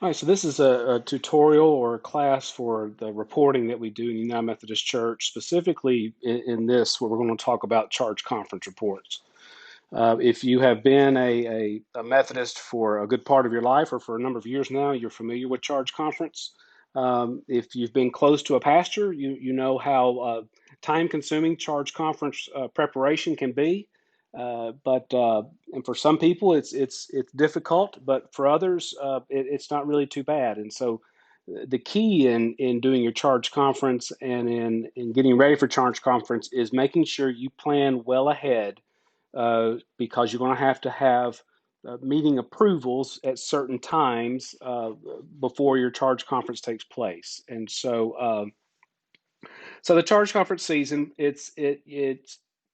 All right, so this is a tutorial or a class for the reporting that we do in the United Methodist Church, specifically in this, where we're going to talk about charge conference reports. If you have been a Methodist for a good part of your life or for a number of years now, you're familiar with charge conference. If you've been close to a pastor, you know how time-consuming charge conference preparation can be. But and for some people, it's difficult, but for others, it's not really too bad. And so, the key in doing your charge conference and in getting ready for charge conference is making sure you plan well ahead, because you're going to have meeting approvals at certain times before your charge conference takes place. And so the charge conference season, it's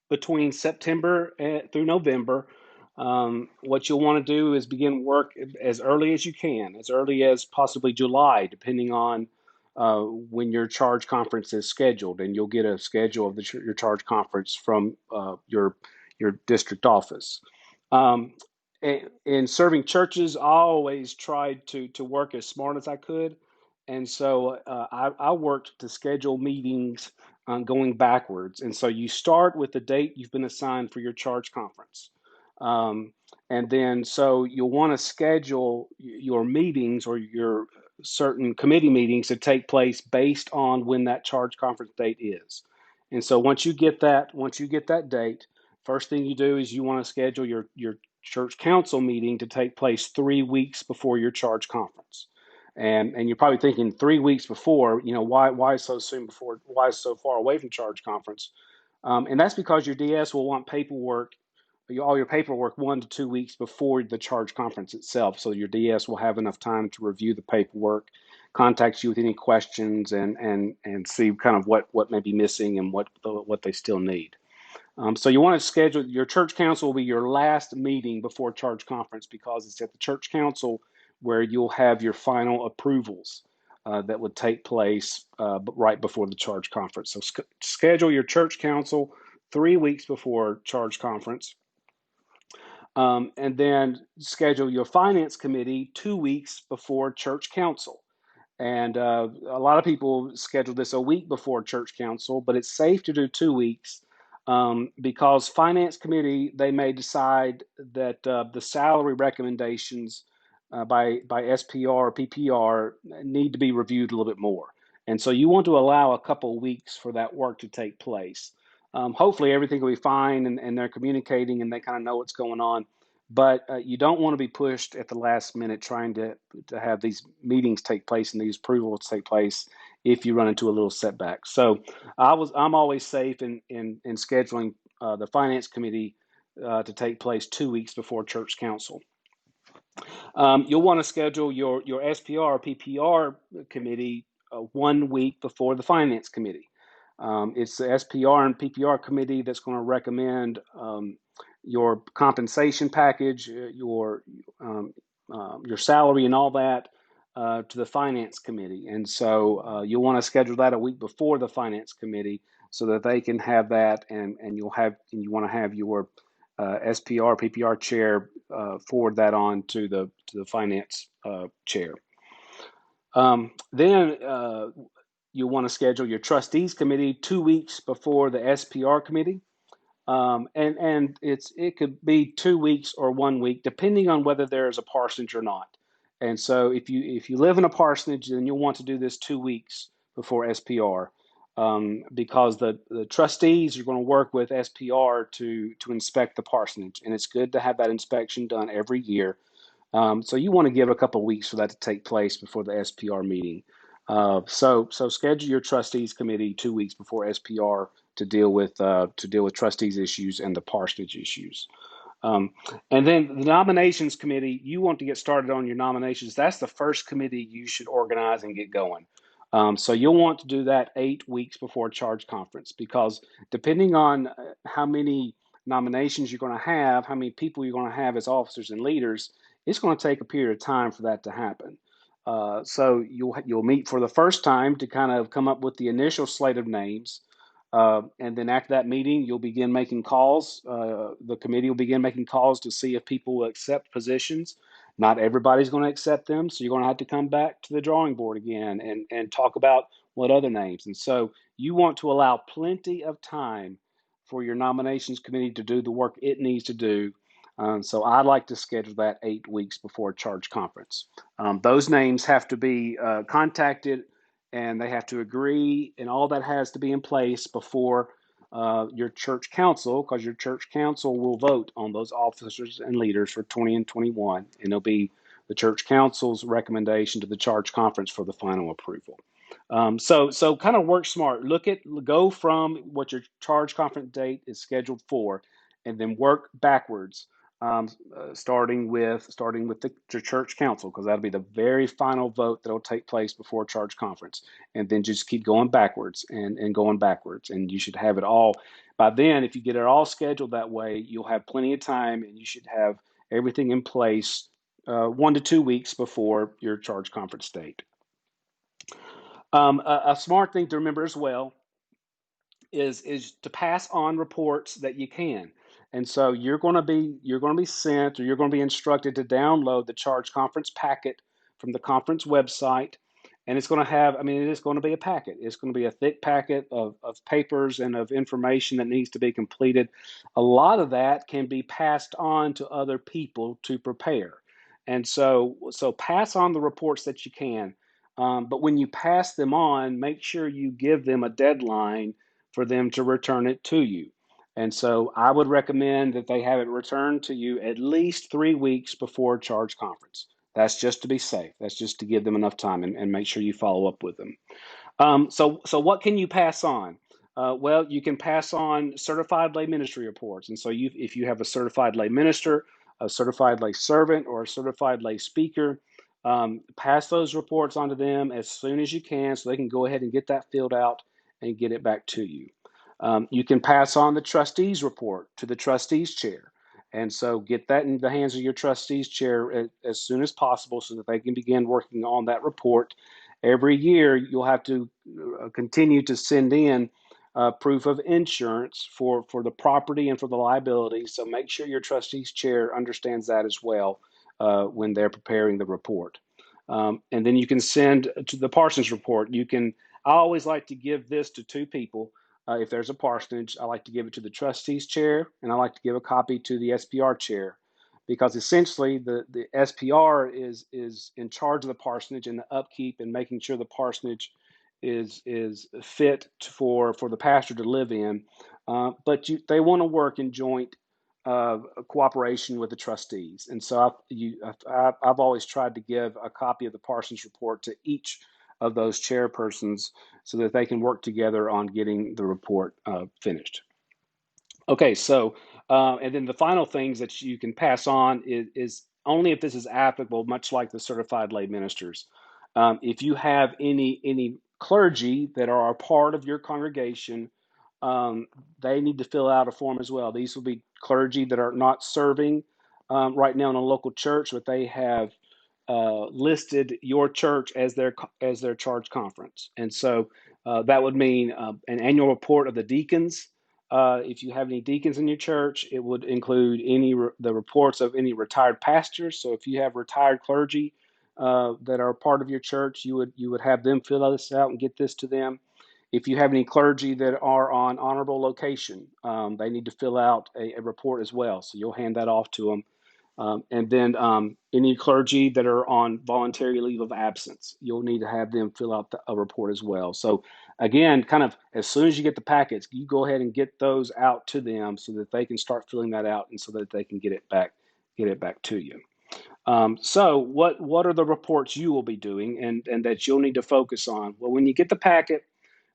between September through November. What you'll want to do is begin work as early as you can, as early as possibly July, depending on when your charge conference is scheduled, and you'll get a schedule of your charge conference from your district office. Um, in serving churches, I always tried to work as smart as I could, and so I worked to schedule meetings going backwards. And so you start with the date you've been assigned for your charge conference. Um, and then so you'll want to schedule your meetings or your certain committee meetings to take place based on when that charge conference date is. And so once you get that date, first thing you do is you want to schedule your church council meeting to take place 3 weeks before your charge conference. And you're probably thinking 3 weeks before, why so soon before, why so far away from charge conference? And that's because your DS will want all your paperwork 1 to 2 weeks before the charge conference itself. So your DS will have enough time to review the paperwork, contact you with any questions, and see kind of what may be missing and what they still need. So you want to schedule your church council will be your last meeting before charge conference, because it's at the church council where you'll have your final approvals that would take place right before the charge conference. So schedule your church council 3 weeks before charge conference, and then schedule your finance committee 2 weeks before church council. And a lot of people schedule this a week before church council, but it's safe to do 2 weeks, because finance committee, they may decide that the salary recommendations by SPR or PPR need to be reviewed a little bit more. And so you want to allow a couple of weeks for that work to take place. Hopefully everything will be fine, and they're communicating and they kind of know what's going on. But you don't want to be pushed at the last minute trying to have these meetings take place and these approvals take place if you run into a little setback. So I'm always safe in scheduling the finance committee to take place 2 weeks before church council. You'll want to schedule your SPR or PPR committee 1 week before the finance committee. It's the SPR and PPR committee that's going to recommend your compensation package, your salary, and all that to the finance committee. And so you'll want to schedule that a week before the finance committee so that they can have that, and you want to have your SPR PPR chair forward that on to the finance chair. Then you want to schedule your trustees committee 2 weeks before the SPR committee. And it could be 2 weeks or 1 week, depending on whether there is a parsonage or not. And so if you live in a parsonage, then you'll want to do this 2 weeks before SPR, because the trustees are going to work with SPR to inspect the parsonage, and it's good to have that inspection done every year. So you want to give a couple of weeks for that to take place before the SPR meeting. So schedule your trustees committee 2 weeks before SPR to deal with trustees issues and the parsonage issues. And then the nominations committee, you want to get started on your nominations. That's the first committee you should organize and get going. So you'll want to do that 8 weeks before charge conference, because depending on how many nominations you're going to have, how many people you're going to have as officers and leaders, it's going to take a period of time for that to happen. So you'll meet for the first time to kind of come up with the initial slate of names. And then after that meeting, you'll begin making calls. The committee will begin making calls to see if people will accept positions. Not everybody's going to accept them, so you're going to have to come back to the drawing board again and talk about what other names. And so you want to allow plenty of time for your nominations committee to do the work it needs to do. So I'd like to schedule that 8 weeks before charge conference. Those names have to be contacted, and they have to agree, and all that has to be in place before your church council, because your church council will vote on those officers and leaders for 20 and 21, and it'll be the church council's recommendation to the charge conference for the final approval. So kind of work smart. Go from what your charge conference date is scheduled for, and then work backwards, starting with the church council, because that'll be the very final vote that will take place before charge conference, and then just keep going backwards and going backwards, and you should have it all by then. If you get it all scheduled that way, you'll have plenty of time, and you should have everything in place 1 to 2 weeks before your charge conference date. A smart thing to remember as well is to pass on reports that you can. And so you're going to be sent, or you're going to be instructed to download the charge conference packet from the conference website. And it's going to have, I mean, it is going to be a packet. It's going to be a thick packet of papers and of information that needs to be completed. A lot of that can be passed on to other people to prepare. And so pass on the reports that you can. But when you pass them on, make sure you give them a deadline for them to return it to you. And so I would recommend that they have it returned to you at least 3 weeks before charge conference. That's just to be safe. That's just to give them enough time, and make sure you follow up with them. So what can you pass on? Well, you can pass on certified lay ministry reports. And so if you have a certified lay minister, a certified lay servant, or a certified lay speaker, pass those reports on to them as soon as you can, so they can go ahead and get that filled out and get it back to you. You can pass on the trustees report to the trustees chair. And so get that in the hands of your trustees chair as soon as possible, so that they can begin working on that report. Every year, you'll have to continue to send in proof of insurance for the property and for the liability. So make sure your trustees chair understands that as well when they're preparing the report. And then you can send to the parsonage report. I always like to give this to two people. If there's a parsonage, I like to give it to the trustees chair, and I like to give a copy to the SPR chair, because essentially the SPR is in charge of the parsonage and the upkeep and making sure the parsonage is fit for the pastor to live in. But they want to work in joint cooperation with the trustees. And so I've always tried to give a copy of the parsonage report to each of those chairpersons, so that they can work together on getting the report finished. Okay, so and then the final things that you can pass on is only if this is applicable, much like the certified lay ministers. If you have any clergy that are a part of your congregation, they need to fill out a form as well. These will be clergy that are not serving right now in a local church, but they have listed your church as their charge conference. And so that would mean an annual report of the deacons. If you have any deacons in your church, it would include the reports of any retired pastors. So if you have retired clergy that are part of your church, you would have them fill this out and get this to them. If you have any clergy that are on honorable location, they need to fill out a report as well. So you'll hand that off to them. And then any clergy that are on voluntary leave of absence, you'll need to have them fill out a report as well. So again, kind of as soon as you get the packets, you go ahead and get those out to them, so that they can start filling that out, and so that they can get it back to you. So what are the reports you will be doing and that you'll need to focus on? Well, when you get the packet,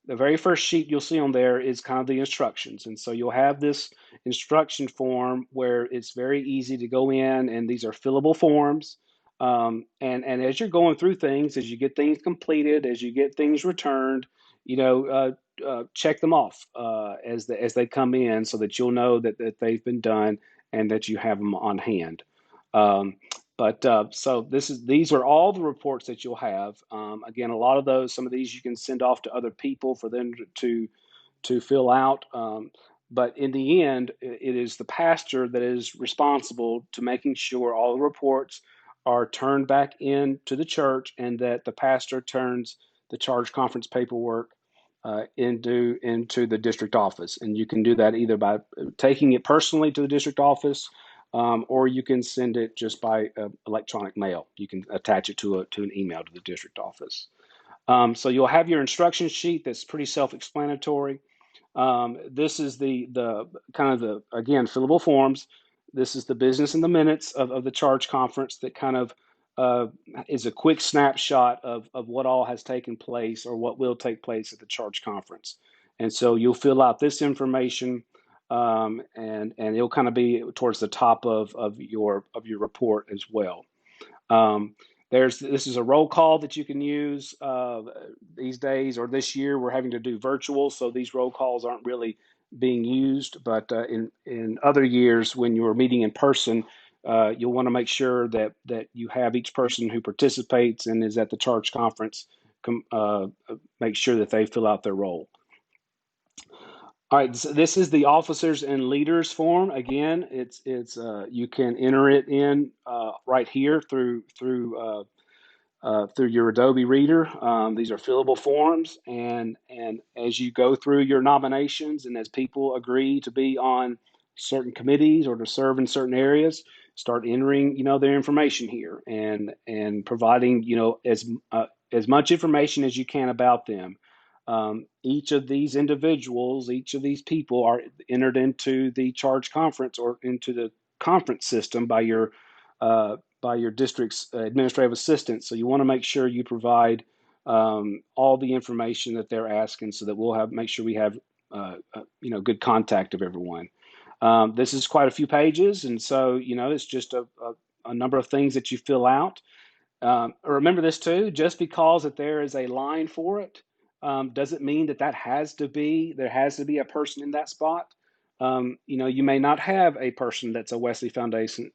the very first sheet you'll see on there is kind of the instructions. And so you'll have this instruction form where it's very easy to go in, and these are fillable forms. And as you're going through things, as you get things completed, as you get things returned, check them off as they come in, so that you'll know that they've been done and that you have them on hand. So these are all the reports that you'll have. Again, some of these you can send off to other people for them to fill out. But in the end, it is the pastor that is responsible to making sure all the reports are turned back into the church, and that the pastor turns the charge conference paperwork into the district office. And you can do that either by taking it personally to the district office, or you can send it just by electronic mail. You can attach it to an email to the district office. So you'll have your instruction sheet that's pretty self-explanatory. This is the kind of the, again, fillable forms. This is the business and the minutes of the charge conference that kind of is a quick snapshot of what all has taken place or what will take place at the charge conference. And so you'll fill out this information, and it'll kind of be towards the top of your report as well. This is a roll call that you can use these days, or this year we're having to do virtual, so these roll calls aren't really being used. But in other years, when you were meeting in person, you'll want to make sure that you have each person who participates and is at the charge conference make sure that they fill out their role. All right, so this is the officers and leaders form. Again, it's you can enter it in right here through your Adobe Reader. These are fillable forms, and as you go through your nominations and as people agree to be on certain committees or to serve in certain areas, start entering their information here and providing as much information as you can about them. Each of these individuals, each of these people are entered into the charge conference or into the conference system by your district's administrative assistant. So you want to make sure you provide all the information that they're asking, so that we'll make sure we have good contact of everyone. This is quite a few pages, and so it's just a number of things that you fill out. Remember this too, just because that there is a line for it doesn't mean that there has to be a person in that spot. You may not have a person that's a Wesley Foundation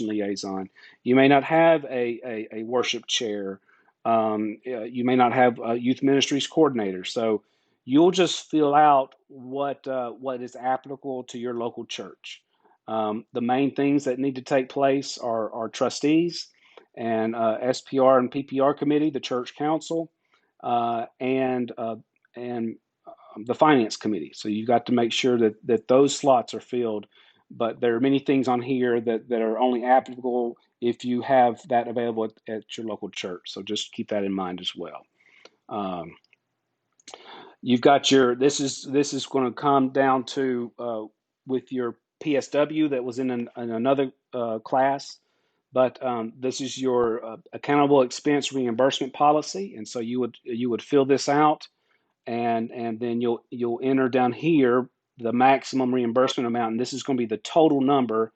liaison. You may not have a worship chair. You may not have a youth ministries coordinator. So you'll just fill out what is applicable to your local church. The main things that need to take place are trustees and SPR and PPR committee, the church council, and the finance committee. So you've got to make sure that those slots are filled. But there are many things on here that are only applicable if you have that available at your local church. So just keep that in mind as well. You've got this is going to come down to with your PSW that was in another class. But this is your accountable expense reimbursement policy, and so you would fill this out, and then you'll enter down here the maximum reimbursement amount, and this is going to be the total number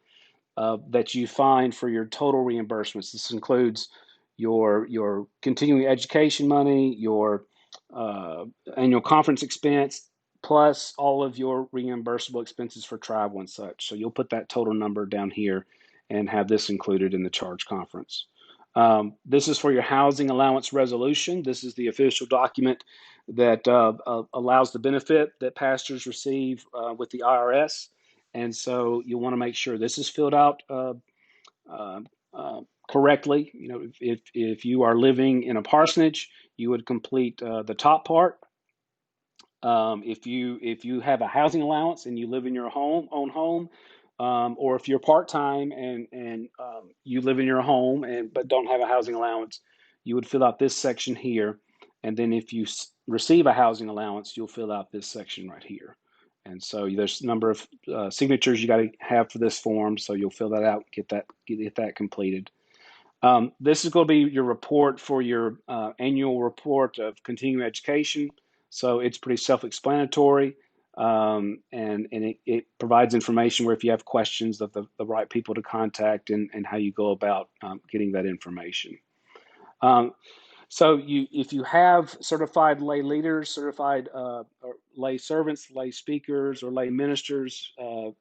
that you find for your total reimbursements. This includes your continuing education money, your annual conference expense, plus all of your reimbursable expenses for travel and such. So you'll put that total number down here and have this included in the charge conference. This is for your housing allowance resolution. This is the official document that allows the benefit that pastors receive with the IRS. And so you'll want to make sure this is filled out correctly. If you are living in a parsonage, you would complete the top part. If you have a housing allowance and you live in your own home, or if you're part-time and you live in your home but don't have a housing allowance, you would fill out this section here. And then if you receive a housing allowance, you'll fill out this section right here. And so there's a number of signatures you got to have for this form. So you'll fill that out, get that completed. This is going to be your report for your annual report of continuing education. So it's pretty self-explanatory, and it provides information where if you have questions of the right people to contact and how you go about getting that information. So if you have certified lay leaders, certified or lay servants, lay speakers, or lay ministers,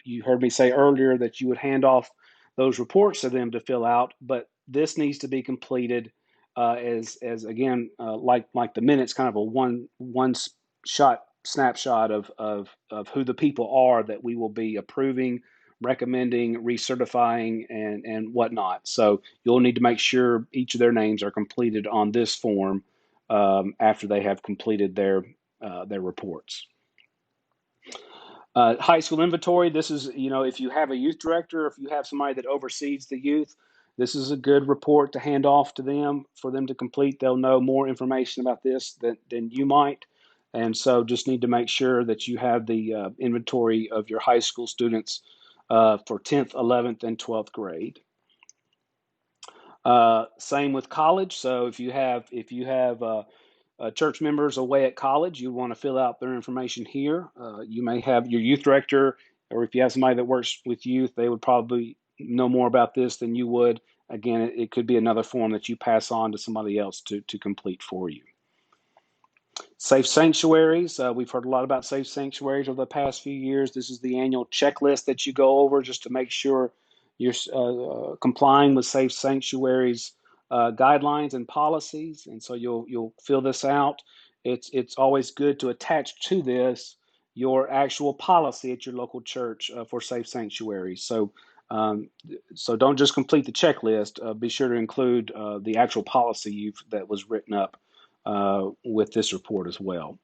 you heard me say earlier that you would hand off those reports to them to fill out, but this needs to be completed as again, like the minutes, kind of a one shot snapshot of who the people are that we will be approving recommending, recertifying, and whatnot. So you'll need to make sure each of their names are completed on this form after they have completed their reports. High school inventory. This is, if you have a youth director, if you have somebody that oversees the youth, this is a good report to hand off to them for them to complete. They'll know more information about this than you might. And so just need to make sure that you have the inventory of your high school students for 10th, 11th, and 12th grade. Same with college. So if you have church members away at college, you want to fill out their information here. You may have your youth director, or if you have somebody that works with youth, they would probably know more about this than you would. Again, it could be another form that you pass on to somebody else to complete for you. Safe sanctuaries. We've heard a lot about safe sanctuaries over the past few years. This is the annual checklist that you go over just to make sure you're complying with safe sanctuaries guidelines and policies. And so you'll fill this out. It's always good to attach to this your actual policy at your local church for safe sanctuaries. So don't just complete the checklist. Be sure to include the actual policy that was written up with this report as well.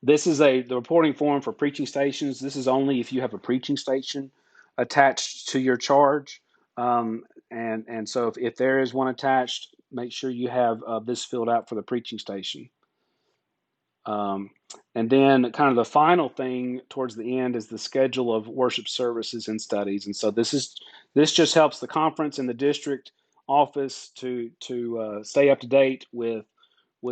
This is the reporting form for preaching stations. This is only if you have a preaching station attached to your charge. And so if there is one attached, make sure you have this filled out for the preaching station. And then kind of the final thing towards the end is the schedule of worship services and studies. And so this just helps the conference and the district office to stay up to date with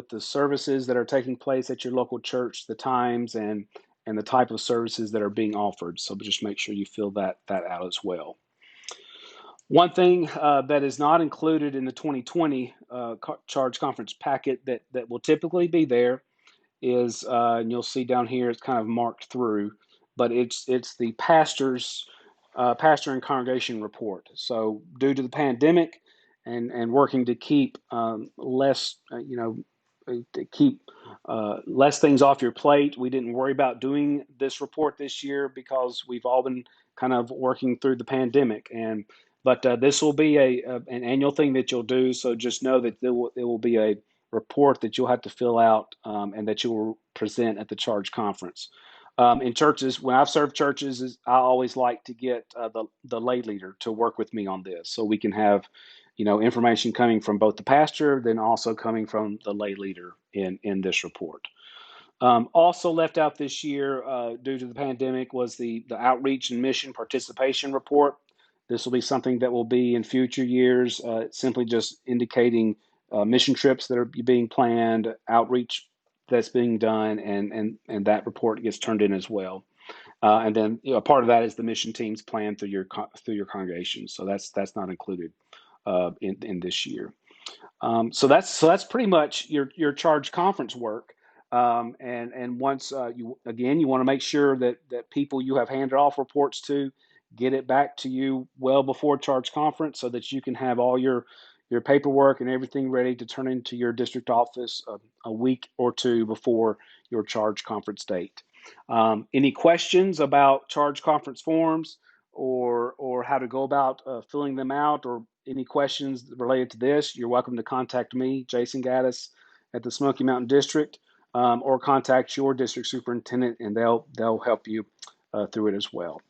the services that are taking place at your local church, the times and the type of services that are being offered. So just make sure you fill that out as well. One thing that is not included in the 2020 charge conference packet that will typically be there is, and you'll see down here, it's kind of marked through, but it's the pastor and congregation report. So due to the pandemic and working to keep less, to keep less things off your plate, we didn't worry about doing this report this year because we've all been kind of working through the pandemic. But this will be an annual thing that you'll do. So just know that it will be a report that you'll have to fill out and that you will present at the charge conference. In churches, when I've served churches, I always like to get the lay leader to work with me on this, so we can have, information coming from both the pastor, then also coming from the lay leader in this report. Also left out this year due to the pandemic was the outreach and mission participation report. This will be something that will be in future years, simply just indicating mission trips that are being planned, outreach that's being done, and that report gets turned in as well. And then part of that is the mission team's plan through your congregation. So that's not included in this year. So that's pretty much your charge conference work. And once you want to make sure that people you have handed off reports to get it back to you well before charge conference, so that you can have all your paperwork and everything ready to turn into your district office a week or two before your charge conference date. Any questions about charge conference forms or how to go about filling them out, or any questions related to this, you're welcome to contact me, Jason Gattis, at the Smoky Mountain District, or contact your district superintendent, and they'll help you through it as well.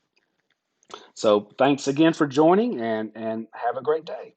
So thanks again for joining, and have a great day.